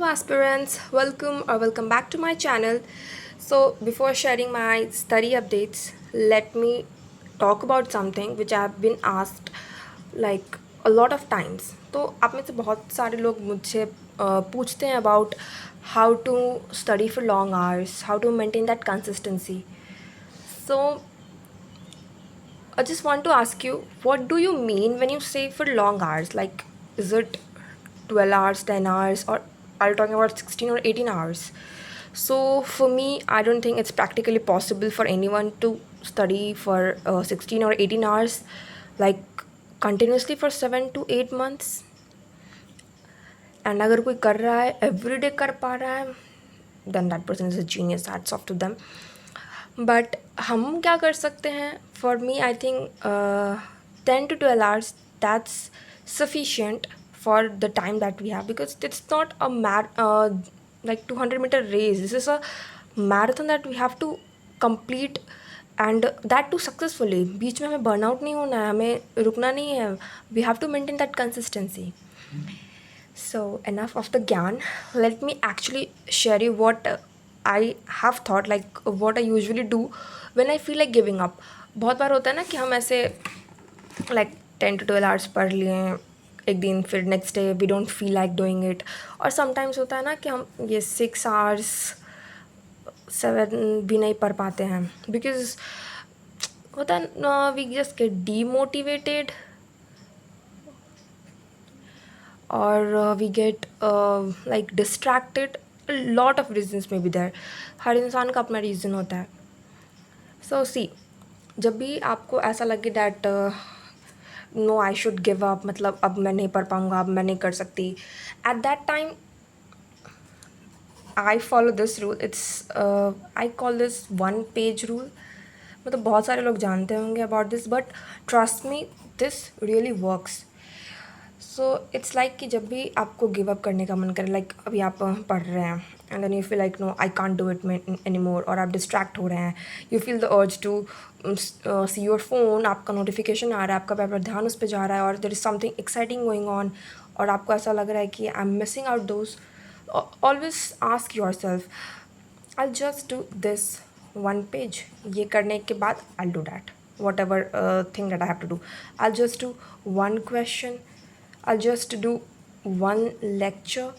aspirants, welcome back to my channel. So, before sharing my study updates, let me talk about something which I have been asked like a lot of times. तो आप में से बहुत सारे लोग मुझसे पूछते हैं about how to study for long hours, how to maintain that consistency. So, I just want to ask you, what do you mean when you say for long hours? Like, is it 12 hours, 10 hours, or are you talking about 16 or 18 hours? So, for me, I don't think it's practically possible for anyone to study for 16 or 18 hours, like continuously for 7 to 8 months. And अगर कोई कर रहा है every day कर पा रहा है then that person is a genius, hats off to them. But हम क्या कर सकते हैं? For me I think 10 to 12 hours, that's sufficient for the time that we have, because it's not a like 200-meter race. This is a marathon that we have to complete, and that too successfully. बीच में हमें burnout नहीं होना है, हमें रुकना नहीं है. We have to maintain that consistency. So enough of the gyan. Let me actually share you what I have thought, like what I usually do when I feel like giving up. बहुत बार होता है ना कि हम ऐसे like 10 to 12 hours पढ़ लिए एक दिन, फिर next day we don't feel like doing it. और समटाइम्स होता है ना कि हम ये 6 hours 7 भी नहीं पढ़ पाते हैं, बिकॉज होता है ना, we just get demotivated or we get like distracted. A lot of reasons may be there. हर इंसान का अपना रीज़न होता है. So see, जब भी आपको ऐसा लगे that no I should give up, मतलब अब मैं नहीं पढ़ पाऊँगा, अब मैं नहीं कर सकती, at that time I follow this rule. It's I call this one page rule. मतलब बहुत सारे लोग जानते होंगे about this, but trust me, this really works. So it's like कि जब भी आपको गिव अप करने का मन करे, लाइक अभी आप पढ़ रहे हैं and then you feel like no I can't do it any more, और आप डिस्ट्रैक्ट हो रहे हैं, you feel the urge to see your phone, आपका नोटिफिकेशन आ रहा है, आपका बार ध्यान उस पर जा रहा है, और there is something exciting going on, और आपको ऐसा लग रहा है कि I am missing out those. Always ask yourself, I just do this one page. ये करने के बाद I do that whatever thing that I have to do. I just do one question, I'll just do one lecture.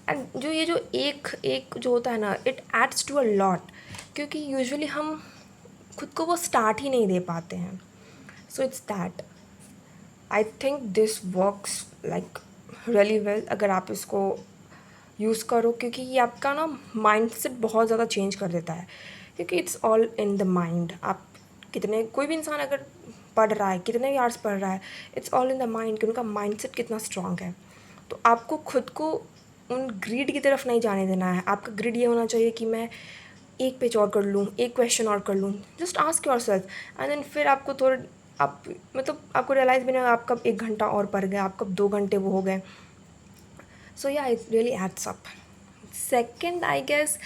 And जो ये जो एक जो होता है ना, it adds to a lot, क्योंकि यूजुअली हम खुद को वो स्टार्ट ही नहीं दे पाते हैं. So it's that I think this works like really well अगर आप इसको यूज़ करो, क्योंकि ये आपका ना माइंड सेट बहुत ज़्यादा चेंज कर देता है, क्योंकि it's all in the mind. आप कितने, कोई भी इंसान अगर पढ़ रहा है, कितने भी आवर्स पढ़ रहा है, it's all in the mind कि उनका माइंड सेट कितना स्ट्रांग है. तो आपको खुद को उन ग्रीड की तरफ नहीं जाने देना है. आपका ग्रीड ये होना चाहिए कि मैं एक पेज और कर लूँ, एक क्वेश्चन और कर लूँ. Just ask yourself and then फिर आपको थोड़ा, आप मतलब आपको रियलाइज़ भी नहीं होगा आप कब 1 घंटा और पढ़ गए, आप कब 2 घंटे वो हो गए. So yeah, it really adds up. Second, I guess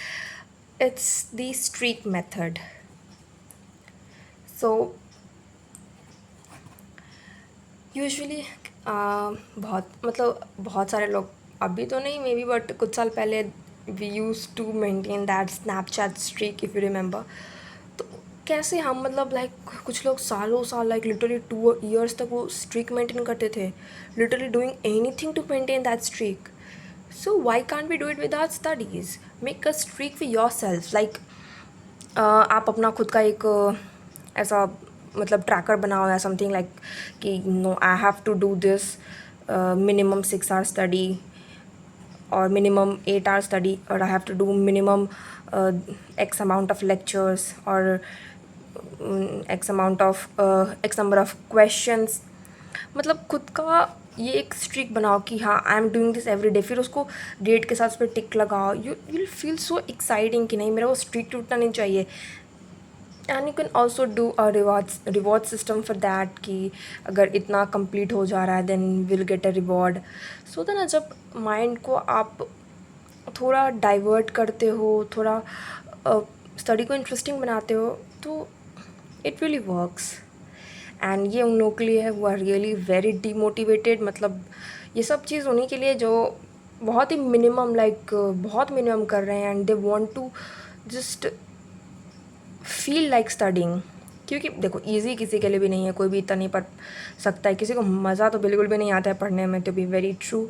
it's the streak method. So usually बहुत मतलब बहुत सारे लोग, अभी तो नहीं मे बी, बट कुछ साल पहले we use to maintain that Snapchat streak, if you remember. तो कैसे हम, मतलब लाइक कुछ लोग सालों साल, लाइक लिटरली 2 years तक वो स्ट्रीक मेंटेन करते थे, literally doing anything to maintain that streak. So why can't we do it with our studies? Make a streak for yourself. Like आप अपना खुद का एक ऐसा मतलब ट्रैकर बनाओ या समथिंग लाइक कि no I have to do this minimum 6 hours study और मिनिमम 8 hours स्टडी, और I have to do minimum x amount of lectures और x amount of x number of questions. मतलब खुद का ये एक स्ट्रीक बनाओ कि हाँ I am doing this every day, फिर उसको डेट के साथ उस पर टिक लगाओ. You will feel so exciting कि नहीं मेरा वो स्ट्रीक टूटना नहीं चाहिए. And you can also do a reward system for that कि अगर इतना कंप्लीट हो जा रहा है then will get a reward. So ना जब माइंड को आप थोड़ा डाइवर्ट करते हो, थोड़ा स्टडी को इंटरेस्टिंग बनाते हो, तो इट रियली वर्क्स. एंड ये उन लोगों के लिए है वो आर रियली वेरी डीमोटिवेटेड. मतलब ये सब चीज़ उन्हीं के लिए जो बहुत ही मिनिमम, लाइक बहुत मिनिमम कर रहे हैं, and they want to just feel like studying. क्योंकि देखो इजी किसी के लिए भी नहीं है, कोई भी इतना नहीं पढ़ सकता है, किसी को मज़ा तो बिल्कुल भी नहीं आता है पढ़ने में, तो be very true.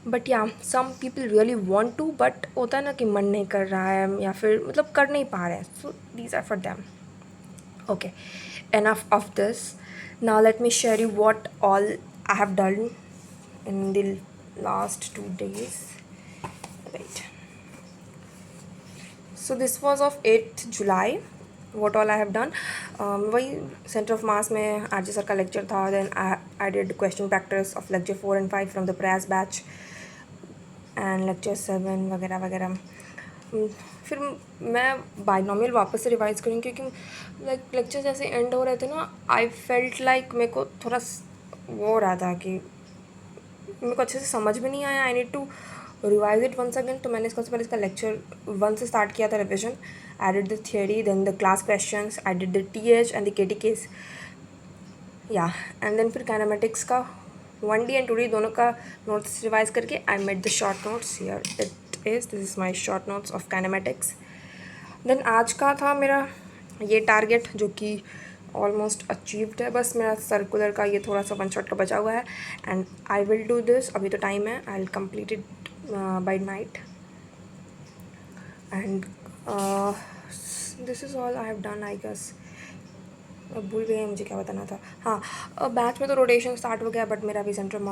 But yeah some people really want to, but होता है ना कि मन नहीं कर रहा है या फिर मतलब कर नहीं पा रहे हैं, so these are for them. Okay, enough of this. Now let me share you what all I have done in the last 2 days. Wait. So this was of 8th July. What all I have done. वही centre of mass में RJ sir का lecture था. Then I did question practice of lecture 4 and 5 from the prayas batch and lecture 7 वगैरह वगैरह. फिर मैं binomial वापस से रिवाइज़ करूँ, क्योंकि लाइक लेक्चर जैसे एंड हो रहे थे ना, आई फेल्ट लाइक मेरे को थोड़ा वो हो रहा था कि मेरे को अच्छे से समझ में नहीं आया. I need to revise it once again. तो मैंने सबसे पहले इसका लेक्चर 1 से स्टार्ट किया था revision. I did the theory, then the class questions, I did the TH and the KT case, yeah and then फिर काइनेमेटिक्स का 1D एंड 2D दोनों का नोट्स रिवाइज करके I made the short notes. Here it is, this is my short notes of kinematics. Then आज का था मेरा ये टारगेट, जो कि ऑलमोस्ट अचीव्ड है. बस मेरा सर्कुलर का ये थोड़ा सा वन शॉट का बचा हुआ है, and I will do this. अभी तो टाइम है, I will complete it by night. And this is all I have done I guess. भूल गई मुझे क्या बताना था. हाँ, बैच में तो रोटेशन स्टार्ट हो गया, बट मेरा अभी सेंटर ऑफ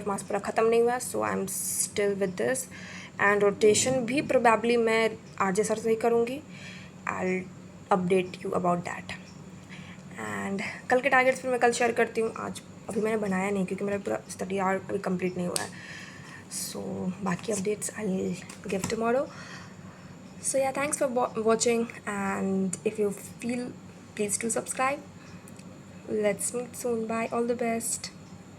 मास पूरा ख़त्म नहीं हुआ. So I am still with this, and rotation भी प्रोबेबली मैं आरजे सर से ही करूँगी. I update you about that. And कल के टारगेट्स फिर मैं कल शेयर करती हूँ. आज अभी मैंने बनाया नहीं, क्योंकि मेरा पूरा स्टडी आवर अभी कंप्लीट नहीं हुआ है. सो बाकी updates I give tomorrow. So yeah, thanks for watching, and if you feel, please do subscribe. Let's meet soon. Bye. All the best.